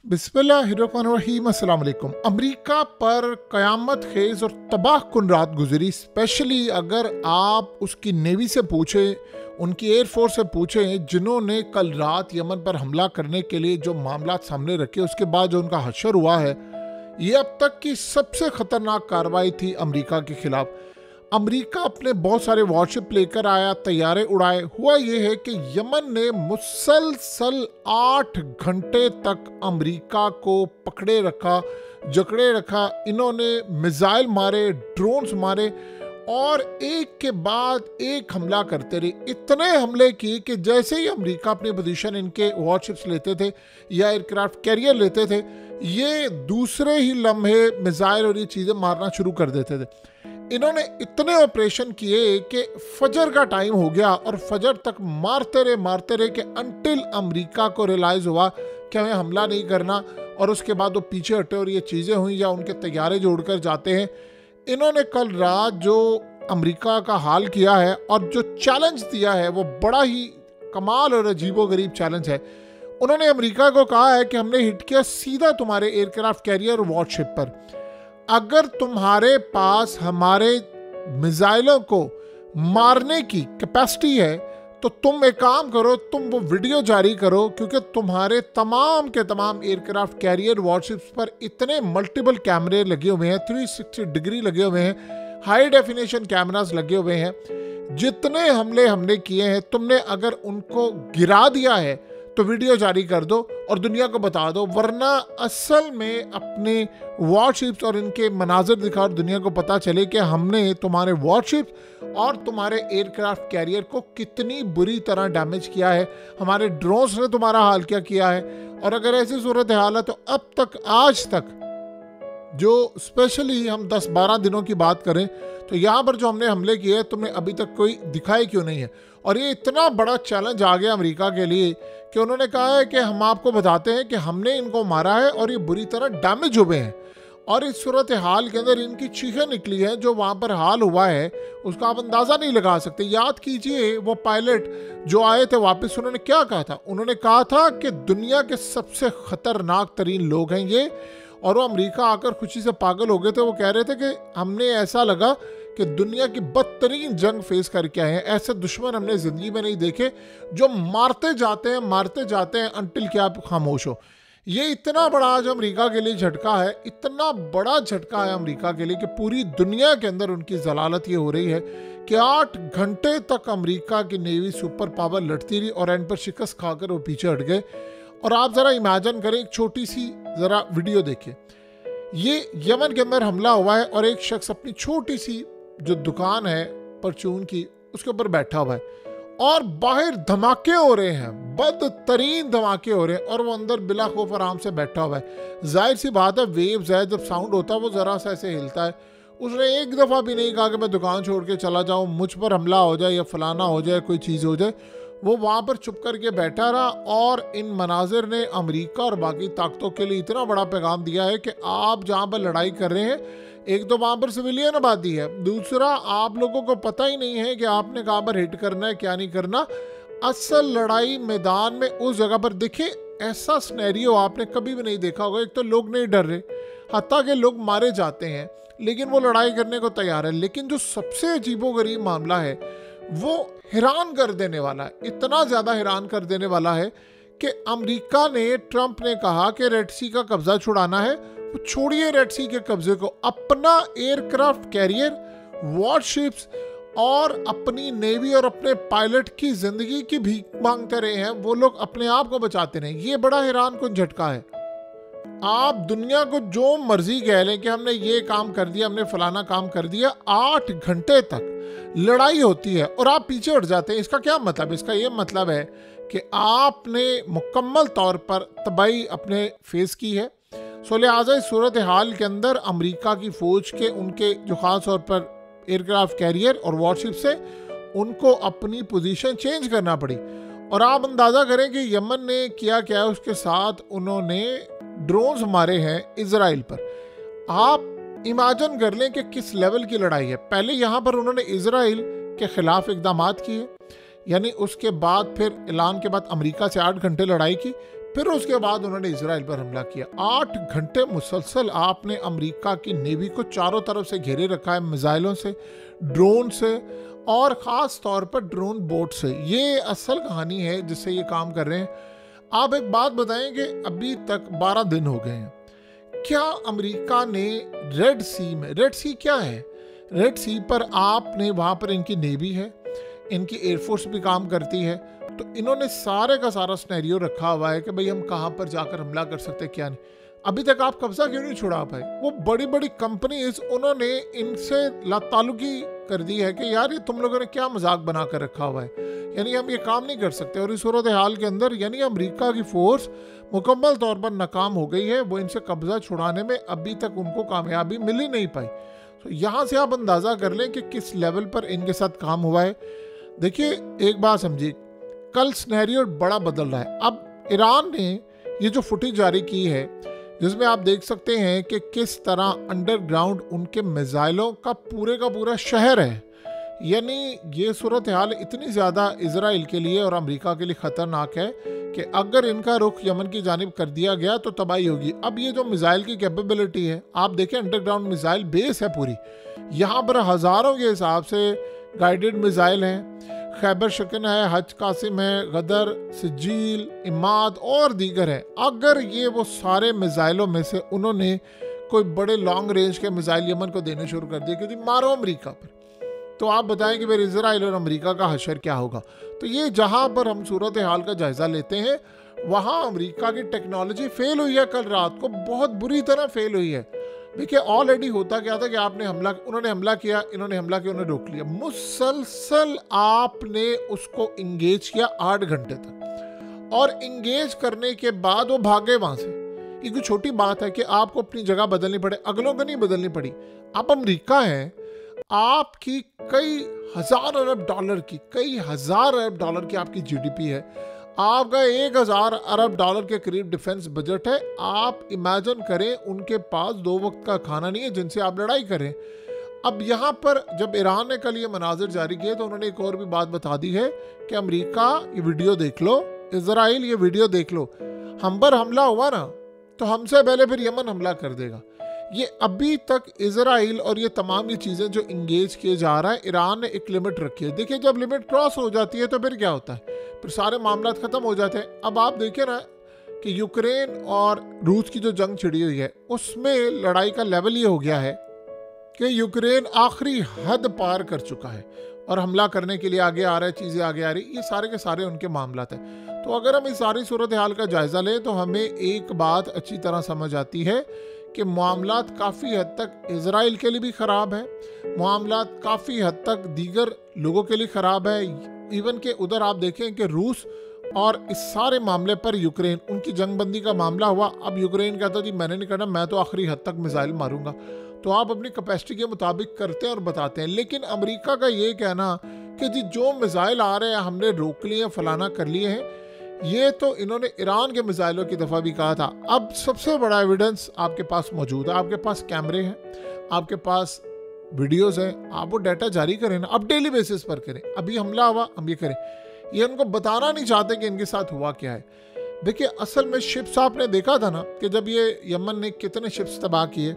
बिस्मिल्लाहिर्रहमानिर्रहीम। अस्सलाम वालेकुम। अमेरिका पर क़यामत खेज़ और तबाह कुन रात गुजरी। स्पेशली अगर आप उसकी नेवी से पूछें, उनकी एयरफोर्स से पूछें, जिन्होंने कल रात यमन पर हमला करने के लिए जो मामला सामने रखे, उसके बाद जो उनका हशर हुआ है, ये अब तक की सबसे ख़तरनाक कार्रवाई थी अमेरिका के ख़िलाफ़। अमेरिका अपने बहुत सारे वॉरशिप लेकर आया, तैयारे उड़ाए। हुआ ये है कि यमन ने मुसलसल 8 घंटे तक अमेरिका को पकड़े रखा, जकड़े रखा। इन्होंने मिसाइल मारे, ड्रोन्स मारे और एक के बाद एक हमला करते रहे। इतने हमले किए कि जैसे ही अमेरिका अपनी पोजीशन इनके वॉरशिप्स लेते थे या एयरक्राफ्ट कैरियर लेते थे, ये दूसरे ही लम्हे मिसाइल और ये चीज़ें मारना शुरू कर देते थे। इन्होंने इतने ऑपरेशन किए कि फजर का टाइम हो गया और फजर तक मारते रहे कि अंटिल अमेरिका को रियलाइज़ हुआ कि हमें हमला नहीं करना, और उसके बाद वो पीछे हटे और ये चीज़ें हुई या उनके तैयारे जो उड़कर जाते हैं। इन्होंने कल रात जो अमेरिका का हाल किया है और जो चैलेंज दिया है, वो बड़ा ही कमाल और अजीबोगरीब चैलेंज है। उन्होंने अमेरिका को कहा है कि हमने हिट किया सीधा तुम्हारे एयरक्राफ्ट कैरियर और वॉरशिप पर। अगर तुम्हारे पास हमारे मिसाइलों को मारने की कैपेसिटी है तो तुम एक काम करो, तुम वो वीडियो जारी करो, क्योंकि तुम्हारे तमाम के तमाम एयरक्राफ्ट कैरियर वॉरशिप्स पर इतने मल्टीपल कैमरे लगे हुए हैं, 360 डिग्री लगे हुए हैं, हाई डेफिनेशन कैमरास लगे हुए हैं। जितने हमले हमने किए हैं, तुमने अगर उनको गिरा दिया है तो वीडियो जारी कर दो और दुनिया को बता दो, वरना असल में अपने वॉरशिप्स और इनके मनाजिर दिखाओ और दुनिया को पता चले कि हमने तुम्हारे वॉरशिप्स और तुम्हारे एयरक्राफ्ट कैरियर को कितनी बुरी तरह डैमेज किया है, हमारे ड्रोन्स ने तुम्हारा हाल क्या किया है। और अगर ऐसी सूरत हाल है तो अब तक, आज तक, जो स्पेशली हम 10-12 दिनों की बात करें तो यहाँ पर जो हमने हमले किए तुमने अभी तक कोई दिखाए क्यों नहीं है। और ये इतना बड़ा चैलेंज आ गया अमेरिका के लिए कि उन्होंने कहा है कि हम आपको बताते हैं कि हमने इनको मारा है और ये बुरी तरह डैमेज हुए हैं। और इस सूरत हाल के अंदर इनकी चीखें निकली हैं, जो वहाँ पर हाल हुआ है उसका आप अंदाज़ा नहीं लगा सकते। याद कीजिए वो पायलट जो आए थे वापस, उन्होंने क्या कहा था? उन्होंने कहा था कि दुनिया के सबसे ख़तरनाक तरीन लोग हैं ये, और वो अमेरिका आकर खुशी से पागल हो गए थे। वो कह रहे थे कि हमने ऐसा लगा कि दुनिया की बदतरीन जंग फेस करके आए हैं, ऐसे दुश्मन हमने ज़िंदगी में नहीं देखे जो मारते जाते हैं अंटिल कि आप खामोश हो। ये इतना बड़ा आज अमेरिका के लिए झटका है, इतना बड़ा झटका है अमेरिका के लिए कि पूरी दुनिया के अंदर उनकी जलालत ये हो रही है कि 8 घंटे तक अमेरिका की नेवी सुपर पावर लड़ती रही और एंड पर शिकस्त खाकर वो पीछे हट गए। और आप ज़रा इमेजिन करें, एक छोटी सी ज़रा वीडियो देखिए। ये यमन के अंदर हमला हुआ है और एक शख्स अपनी छोटी सी जो दुकान है परचून की, उसके ऊपर बैठा हुआ है और बाहर धमाके हो रहे हैं, बदतरीन धमाके हो रहे हैं, और वो अंदर बिला खौफ आराम से बैठा हुआ है। जाहिर सी बात है, वेव्स है, जब साउंड होता है वो ज़रा सा ऐसे हिलता है। उसने एक दफ़ा भी नहीं कहा कि मैं दुकान छोड़ के चला जाऊँ, मुझ पर हमला हो जाए या फलाना हो जाए, कोई चीज़ हो जाए। वो वहाँ पर चुप करके बैठा रहा। और इन मनाजिर ने अमेरिका और बाकी ताकतों के लिए इतना बड़ा पैगाम दिया है कि आप जहाँ पर लड़ाई कर रहे हैं, एक तो वहाँ पर सिविलियन आबादी है, दूसरा आप लोगों को पता ही नहीं है कि आपने कहाँ पर हिट करना है, क्या नहीं करना। असल लड़ाई मैदान में उस जगह पर देखिए, ऐसा सिनेरियो आपने कभी भी नहीं देखा होगा। एक तो लोग नहीं डर रहे, हत्ता के लोग मारे जाते हैं, लेकिन वो लड़ाई करने को तैयार है। लेकिन जो सबसे अजीबोगरीब मामला है वो हैरान कर देने वाला है, इतना ज़्यादा हैरान कर देने वाला है कि अमेरिका ने, ट्रंप ने कहा कि रेड सी का कब्जा छुड़ाना है। वो छोड़िए रेड सी के कब्जे को, अपना एयरक्राफ्ट कैरियर, वॉरशिप्स और अपनी नेवी और अपने पायलट की ज़िंदगी की भीख मांगते रहे हैं। वो लोग अपने आप को बचाते रहे। ये बड़ा हैरान कुन झटका है। आप दुनिया को जो मर्जी कह लें कि हमने ये काम कर दिया, हमने फलाना काम कर दिया, 8 घंटे तक लड़ाई होती है और आप पीछे हट जाते हैं। इसका क्या मतलब? इसका ये मतलब है कि आपने मुकम्मल तौर पर तबाही अपने फेस की है। सो लिहाजा इस सूरत हाल के अंदर अमेरिका की फ़ौज के, उनके जो ख़ास तौर पर एयरक्राफ्ट कैरियर और वॉरशिप से, उनको अपनी पोजीशन चेंज करना पड़ी। और आप अंदाज़ा करें कि यमन ने किया क्या है उसके साथ। उन्होंने ड्रोन्स मारे हैं इजराइल पर। आप इमेजिन कर लें कि किस लेवल की लड़ाई है। पहले यहाँ पर उन्होंने इजराइल के ख़िलाफ़ इक़दामात किए, यानी उसके बाद फिर ऐलान के बाद अमेरिका से 8 घंटे लड़ाई की, फिर उसके बाद उन्होंने इजराइल पर हमला किया। 8 घंटे मुसलसल आपने अमेरिका की नेवी को चारों तरफ से घेरे रखा है, मिसाइलों से, ड्रोन से, और ख़ास तौर पर ड्रोन बोट से। ये असल कहानी है जिससे ये काम कर रहे हैं। आप एक बात बताएं कि अभी तक 12 दिन हो गए हैं, क्या अमेरिका ने रेड सी में, रेड सी क्या है, रेड सी पर आपने, वहाँ पर इनकी नेवी है, इनकी एयरफोर्स भी काम करती है, तो इन्होंने सारे का सारा सिनेरियो रखा हुआ है कि भाई हम कहाँ पर जाकर हमला कर सकते हैं, क्या नहीं। अभी तक आप कब्जा क्यों नहीं छुड़ा पाए? वो बड़ी बड़ी कंपनीज, उन्होंने इनसे लातालुकी कर दी है कि यार ये तुम लोगों ने क्या मजाक बना कर रखा हुआ है, यानी हम ये काम नहीं कर सकते। और इस सूरत हाल के अंदर यानी अमेरिका की फोर्स मुकम्मल तौर पर नाकाम हो गई है। वो इनसे कब्जा छुड़ाने में अभी तक उनको कामयाबी मिल ही नहीं पाई। तो यहाँ से आप अंदाज़ा कर लें कि किस लेवल पर इनके साथ काम हुआ है। देखिए एक बात समझिए, कल सिनेरियो बड़ा बदल रहा है। अब ईरान ने ये जो फुटेज जारी की है जिसमें आप देख सकते हैं कि किस तरह अंडरग्राउंड उनके मिसाइलों का पूरा शहर है, यानी ये सूरत हाल इतनी ज़्यादा इजराइल के लिए और अमेरिका के लिए ख़तरनाक है कि अगर इनका रुख यमन की जानिब कर दिया गया तो तबाही होगी। अब ये जो मिसाइल की कैपेबिलिटी है, आप देखें अंडरग्राउंड मिसाइल बेस है पूरी, यहाँ पर हज़ारों के हिसाब से गाइडेड मिसाइल हैं। खैबर शिकन है, हज कासिम है, गदर, सिजील, इमाद और दीगर हैं। अगर ये वो सारे मिसाइलों में से उन्होंने कोई बड़े लॉन्ग रेंज के मिसाइल यमन को देने शुरू कर दिए क्योंकि मारो अमेरिका पर, तो आप बताएं कि फिर इजराइल और अमेरिका का हशर क्या होगा। तो ये जहां पर हम सूरत हाल का जायजा लेते हैं, वहां अमेरिका की टेक्नोलॉजी फेल हुई है। कल रात को बहुत बुरी तरह फेल हुई है। देखिए ऑलरेडी होता क्या था कि आपने हमला, उन्होंने हमला किया, इन्होंने हमला किया, उन्होंने रोक लिया, मुसलसल आपने उसको इंगेज किया 8 घंटे तक, और इंगेज करने के बाद वो भागे वहां से। ये कोई छोटी बात है कि आपको अपनी जगह बदलनी पड़े, अगलों को नहीं बदलनी पड़ी। आप अमेरिका हैं, आपकी कई हजार अरब डॉलर की आपकी जीडीपी है, आपका 1000 अरब डॉलर के करीब डिफेंस बजट है। आप इमेजिन करें उनके पास 2 वक्त का खाना नहीं है जिनसे आप लड़ाई करें। अब यहाँ पर जब ईरान ने कल ये मनाजिर जारी किए तो उन्होंने एक और भी बात बता दी है कि अमेरिका ये वीडियो देख लो, इजराइल ये वीडियो देख लो, हम पर हमला हुआ ना तो हमसे पहले फिर यमन हमला कर देगा। ये अभी तक इजराइल और ये तमाम ये चीज़ें जो इंगेज किए जा रहा है, ईरान ने एक लिमिट रखी है। देखिए जब लिमिट क्रॉस हो जाती है तो फिर क्या होता है, फिर सारे मामला ख़त्म हो जाते हैं। अब आप देखिए ना कि यूक्रेन और रूस की जो जंग छिड़ी हुई है उसमें लड़ाई का लेवल ये हो गया है कि यूक्रेन आखिरी हद पार कर चुका है और हमला करने के लिए आगे आ रहा है, चीज़ें आगे आ रही, ये सारे के सारे उनके मामला हैं। तो अगर हम इस सारी सूरत हाल का जायज़ा लें तो हमें एक बात अच्छी तरह समझ आती है कि मामलात काफ़ी हद तक इजराइल के लिए भी ख़राब है, मामलात काफ़ी हद तक दीगर लोगों के लिए ख़राब है। इवन के उधर आप देखें कि रूस और इस सारे मामले पर यूक्रेन, उनकी जंगबंदी का मामला हुआ। अब यूक्रेन कहता जी मैंने नहीं करना, मैं तो आखिरी हद तक मिसाइल मारूंगा। तो आप अपनी कैपेसिटी के मुताबिक करते हैं और बताते हैं। लेकिन अमेरिका का ये कहना कि जी जो मिसाइल आ रहे हैं हमने रोक लिए, फलाना कर लिए हैं, ये तो इन्होंने ईरान के मिसाइलों की दफ़ा भी कहा था। अब सबसे बड़ा एविडेंस आपके पास मौजूद है, आपके पास कैमरे हैं, आपके पास वीडियोस हैं, आप वो डाटा जारी करें ना, अब डेली बेसिस पर करें। अभी हमला हुआ हम ये करें, ये उनको बताना नहीं चाहते कि इनके साथ हुआ क्या है। देखिए असल में शिप्स आपने देखा था ना कि जब ये यमन ने कितने शिप्स तबाह किए,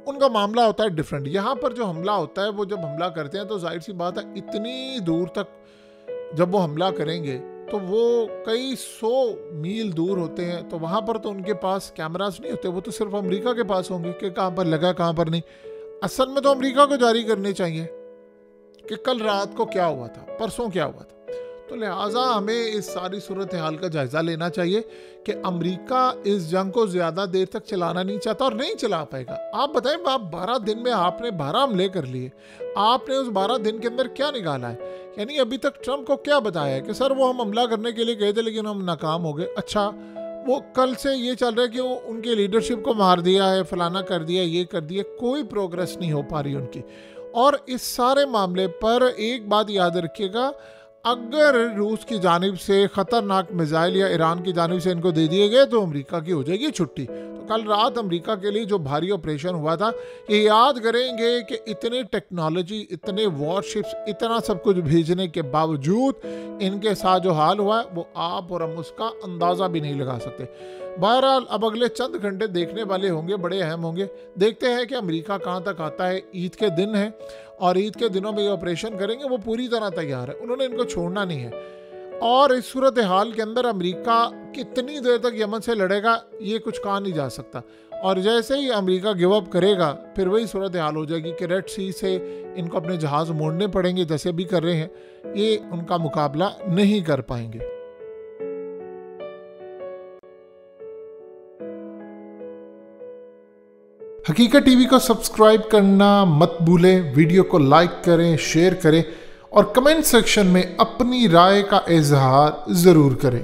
उनका मामला होता है डिफरेंट। यहाँ पर जो हमला होता है वो जब हमला करते हैं तो जाहिर सी बात है इतनी दूर तक जब वो हमला करेंगे तो वो कई 100 मील दूर होते हैं, तो वहाँ पर तो उनके पास कैमरास नहीं होते, वो तो सिर्फ अमेरिका के पास होंगे कि कहाँ पर लगा कहाँ पर नहीं। असल में तो अमेरिका को जारी करने चाहिए कि कल रात को क्या हुआ था, परसों क्या हुआ था। तो लिहाजा हमें इस सारी सूरत हाल का जायज़ा लेना चाहिए कि अमेरिका इस जंग को ज़्यादा देर तक चलाना नहीं चाहता और नहीं चला पाएगा। आप बताएं, आप 12 दिन में आपने 12 हमले कर लिए, आपने उस 12 दिन के अंदर क्या निकाला है? यानी अभी तक ट्रंप को क्या बताया है कि सर वो हम हमला करने के लिए गए थे लेकिन हम नाकाम हो गए। अच्छा, वो कल से ये चल रहा है कि वो उनके लीडरशिप को मार दिया है, फलाना कर दिया, ये कर दिया, कोई प्रोग्रेस नहीं हो पा रही उनकी। और इस सारे मामले पर एक बात याद रखिएगा, अगर रूस की जानिब से ख़तरनाक मिसाइल या ईरान की जानिब से इनको दे दिए गए तो अमेरिका की हो जाएगी छुट्टी। तो कल रात अमेरिका के लिए जो भारी ऑपरेशन हुआ था, ये याद करेंगे कि इतनी टेक्नोलॉजी, इतने वॉरशिप्स, इतना सब कुछ भेजने के बावजूद इनके साथ जो हाल हुआ है वो आप और हम उसका अंदाज़ा भी नहीं लगा सकते। बहरहाल अब अगले चंद घंटे देखने वाले होंगे, बड़े अहम होंगे। देखते हैं कि अमेरिका कहाँ तक आता है। ईद के दिन है और ईद के दिनों में ये ऑपरेशन करेंगे, वो पूरी तरह तैयार है, उन्होंने इनको छोड़ना नहीं है। और इस सूरत हाल के अंदर अमेरिका कितनी देर तक यमन से लड़ेगा ये कुछ कहा नहीं जा सकता। और जैसे ही अमेरिका गिव अप करेगा फिर वही सूरत हाल हो जाएगी कि रेड सी से इनको अपने जहाज़ मोड़ने पड़ेंगे, जैसे भी कर रहे हैं, ये उनका मुकाबला नहीं कर पाएंगे। हकीकत टीवी को सब्सक्राइब करना मत भूलें, वीडियो को लाइक करें, शेयर करें और कमेंट सेक्शन में अपनी राय का इजहार ज़रूर करें।